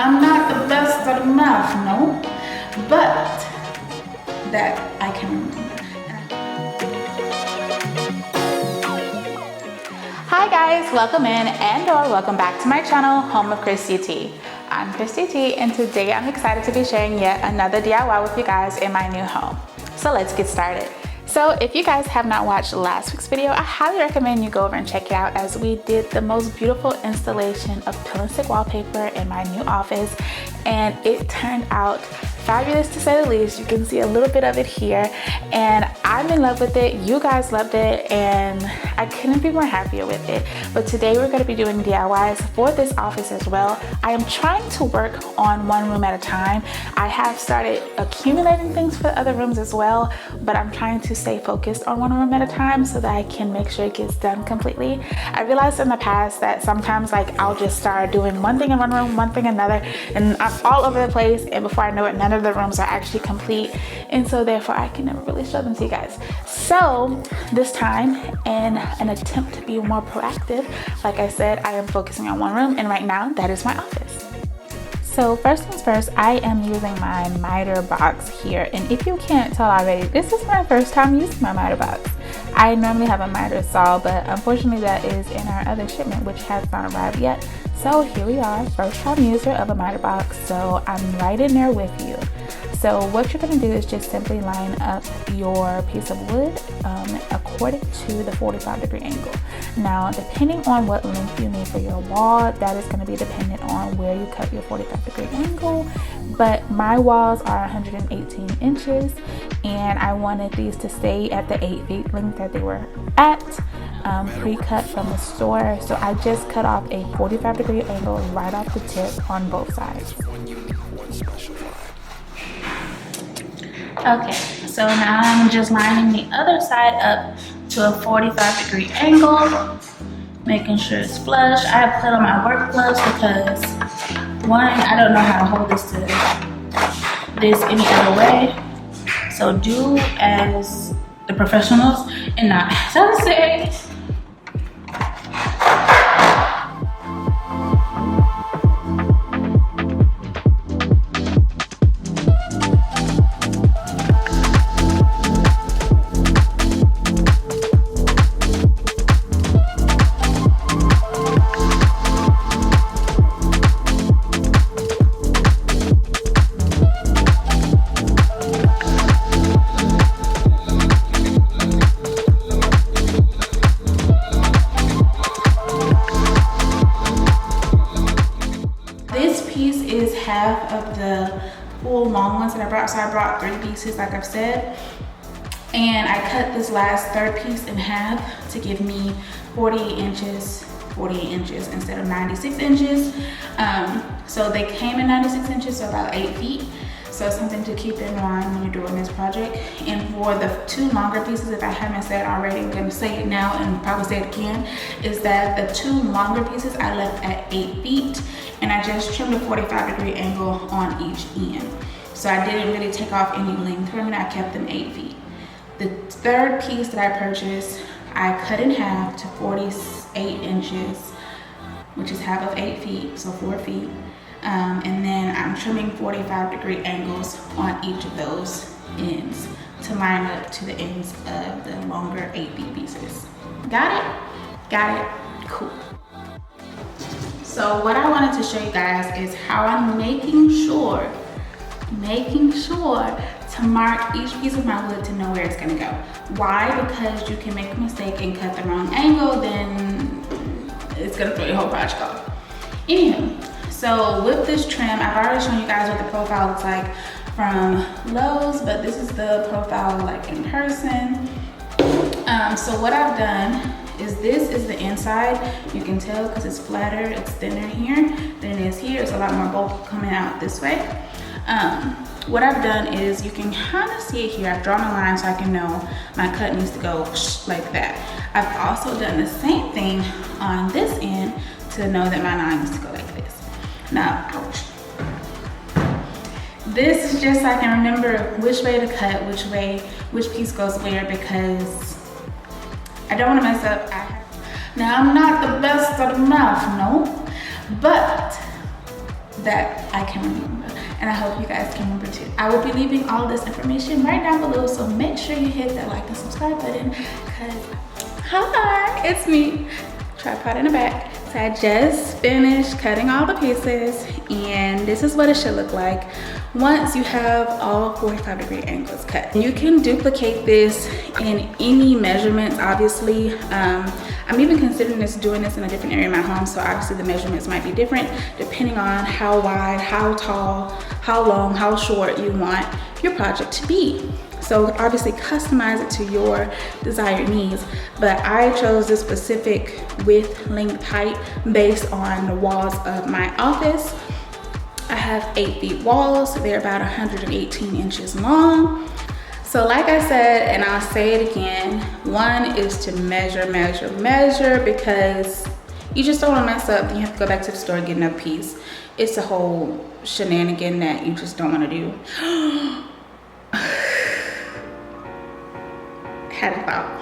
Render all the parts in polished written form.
Now, I'm not the best at math, no, but that I can remember. Hi guys, welcome in and/or welcome back to my channel, Home of Christy T. I'm Christy T, and today I'm excited to be sharing yet another DIY with you guys in my new home. So let's get started. So if you guys have not watched last week's video, I highly recommend you go over and check it out, as we did the most beautiful installation of pill and stick wallpaper in my new office, and it turned out fabulous to say the least. You can see a little bit of it here, and I'm in love with it. You guys loved it, and I couldn't be more happier with it. But today we're going to be doing DIYs for this office as well. I am trying to work on one room at a time. I have started accumulating things for the other rooms as well, but I'm trying to stay focused on one room at a time so that I can make sure it gets done completely. I realized in the past that sometimes I'll just start doing one thing in one room, one thing in another, and I'm all over the place, and before I know it, none of the rooms are actually complete, and so therefore I can never really show them to you guys. So this time, in an attempt to be more proactive, like I said, I am focusing on one room, and right now that is my office. So first things first, I am using my miter box here, and if you can't tell already, this is my first time using my miter box. I normally have a miter saw, but unfortunately that is in our other shipment, which has not arrived yet. So here we are, first time user of a miter box, so I'm right in there with you. So what you're going to do is just simply line up your piece of wood according to the 45-degree angle. Now, depending on what length you need for your wall, that is going to be dependent on where you cut your 45-degree angle. But my walls are 118 inches, and I wanted these to stay at the 8 feet length that they were at, pre-cut from the store. So I just cut off a 45-degree angle right off the tip on both sides. Okay, so now I'm just lining the other side up to a 45-degree angle, making sure it's flush. I have put on my work gloves because, one, I don't know how to hold this any other way. So do as the professionals and not as I say. Half of the full long ones that I brought, so I brought 3 pieces like I've said, and I cut this last third piece in half to give me 48 inches instead of 96 inches. So they came in 96 inches, so about 8 feet. So something to keep in mind when you're doing this project. And for the 2 longer pieces, if I haven't said already, I'm gonna say it now and probably say it again, is that the 2 longer pieces I left at 8 feet, and I just trimmed a 45-degree angle on each end. So I didn't really take off any length from it, I kept them 8 feet. The third piece that I purchased, I cut in half to 48 inches, which is half of 8 feet, so 4 feet. And then I'm trimming 45-degree angles on each of those ends to line up to the ends of the longer 8 feet pieces. Got it? Got it? Cool. So what I wanted to show you guys is how I'm making sure to mark each piece of my wood to know where it's gonna go. Why? Because you can make a mistake and cut the wrong angle, then it's gonna throw your whole project off. Anywho. So with this trim, I've already shown you guys what the profile looks like from Lowe's, but this is the profile like in person. So what I've done is this is the inside. You can tell because it's flatter, it's thinner here than it is here. It's a lot more bulk coming out this way. What I've done is, you can kind of see it here. I've drawn a line so I can know my cut needs to go like that. I've also done the same thing on this end to know that my line needs to go like this. Now, ouch. This is just so I can remember which way to cut, which piece goes where, because I don't want to mess up. Now, I'm not the best at math, no, but that I can remember, and I hope you guys can remember too. I will be leaving all of this information right down below, so make sure you hit that like and subscribe button, because hi, it's me, tripod in the back. So I just finished cutting all the pieces, and this is what it should look like once you have all 45-degree angles cut. You can duplicate this in any measurements, obviously. I'm even considering doing this in a different area of my home, so obviously the measurements might be different depending on how wide, how tall, how long, how short you want your project to be. So obviously customize it to your desired needs, but I chose this specific width, length, height based on the walls of my office. I have 8 feet walls, so they're about 118 inches long. So like I said, and I'll say it again, one is to measure, because you just don't want to mess up. You have to go back to the store and get another piece. It's a whole shenanigan that you just don't want to do. Had a thought.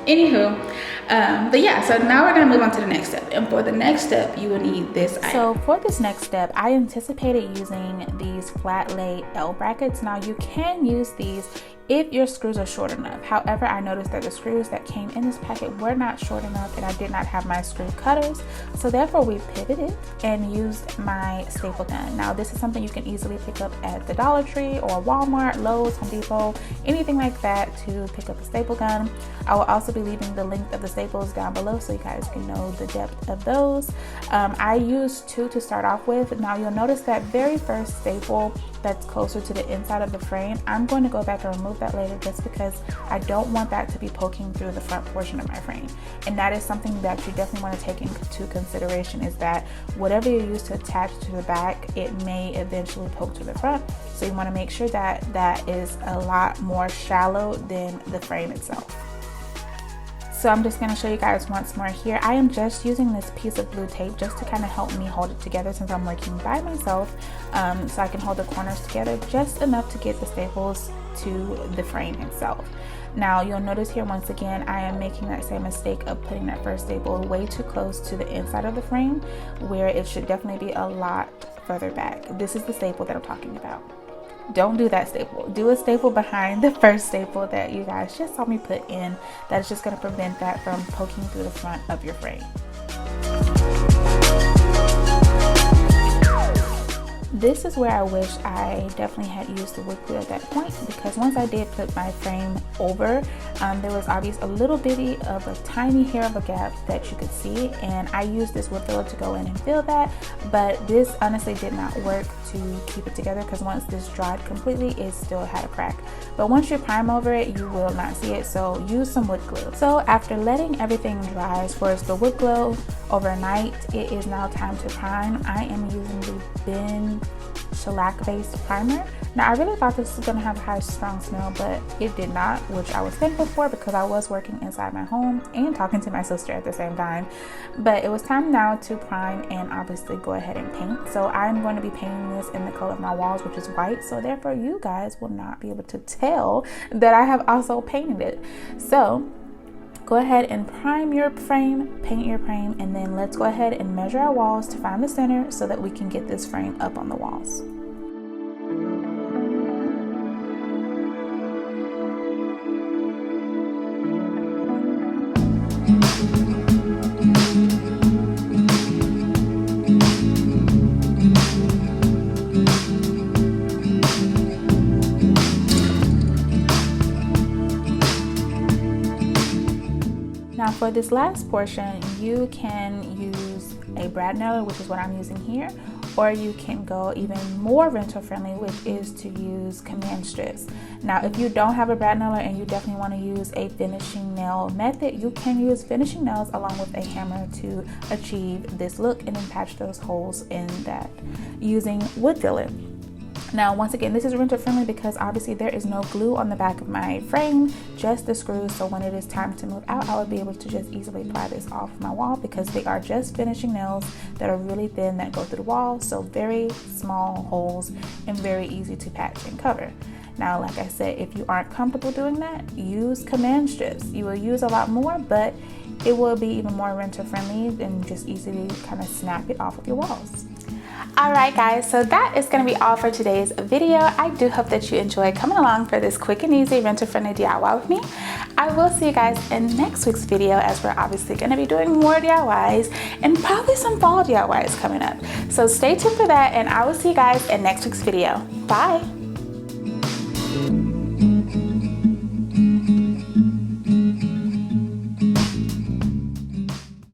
Anywho, but yeah, so now we're gonna move on to the next step. And for the next step, you will need this item. So for this next step, I anticipated using these flat lay L brackets. Now you can use these if your screws are short enough. However, I noticed that the screws that came in this packet were not short enough, and I did not have my screw cutters. So therefore we pivoted and used my staple gun. Now this is something you can easily pick up at the Dollar Tree or Walmart, Lowe's, Home Depot, anything like that to pick up a staple gun. I will also be leaving the length of the staples down below so you guys can know the depth of those. I used 2 to start off with. Now you'll notice that very first staple that's closer to the inside of the frame, I'm going to go back and remove that later, just because I don't want that to be poking through the front portion of my frame. And that is something that you definitely want to take into consideration, is that whatever you use to attach to the back, it may eventually poke to the front. So you want to make sure that that is a lot more shallow than the frame itself. So I'm just going to show you guys once more here. I am just using this piece of blue tape just to kind of help me hold it together, since I'm working by myself, so I can hold the corners together just enough to get the staples to the frame itself. Now you'll notice here once again, I am making that same mistake of putting that first staple way too close to the inside of the frame, where it should definitely be a lot further back. This is the staple that I'm talking about. Don't do that staple. Do a staple behind the first staple that you guys just saw me put in. That's just going to prevent that from poking through the front of your frame. This is where I wish I definitely had used the wood glue at that point, because once I did put my frame over, there was obviously a little bitty of a tiny hair of a gap that you could see, and I used this wood filler to go in and fill that, but this honestly did not work to keep it together, because once this dried completely, it still had a crack. But once you prime over it, you will not see it, so use some wood glue. So after letting everything dry as far as the wood glue overnight, it is now time to prime. I am using the Ben shellac based primer. Now I really thought this was going to have a high strong smell, but it did not, which I was thankful for, because I was working inside my home and talking to my sister at the same time. But it was time now to prime and obviously go ahead and paint. So I'm going to be painting this in the color of my walls, which is white, so therefore you guys will not be able to tell that I have also painted it. So go ahead and prime your frame, paint your frame, and then let's go ahead and measure our walls to find the center so that we can get this frame up on the walls. Now for this last portion, you can use a brad nailer, which is what I'm using here, or you can go even more rental friendly, which is to use command strips. Now if you don't have a brad nailer and you definitely want to use a finishing nail method, you can use finishing nails along with a hammer to achieve this look, and then patch those holes in that using wood filler. Now once again, this is renter friendly because obviously there is no glue on the back of my frame, just the screws, so when it is time to move out, I would be able to just easily pry this off my wall, because they are just finishing nails that are really thin that go through the wall, so very small holes and very easy to patch and cover. Now like I said, if you aren't comfortable doing that, use command strips. You will use a lot more, but it will be even more renter friendly and just easily kind of snap it off of your walls. Alright guys, so that is going to be all for today's video. I do hope that you enjoyed coming along for this quick and easy renter-friendly DIY with me. I will see you guys in next week's video, as we're obviously going to be doing more DIYs and probably some fall DIYs coming up. So stay tuned for that, and I will see you guys in next week's video. Bye!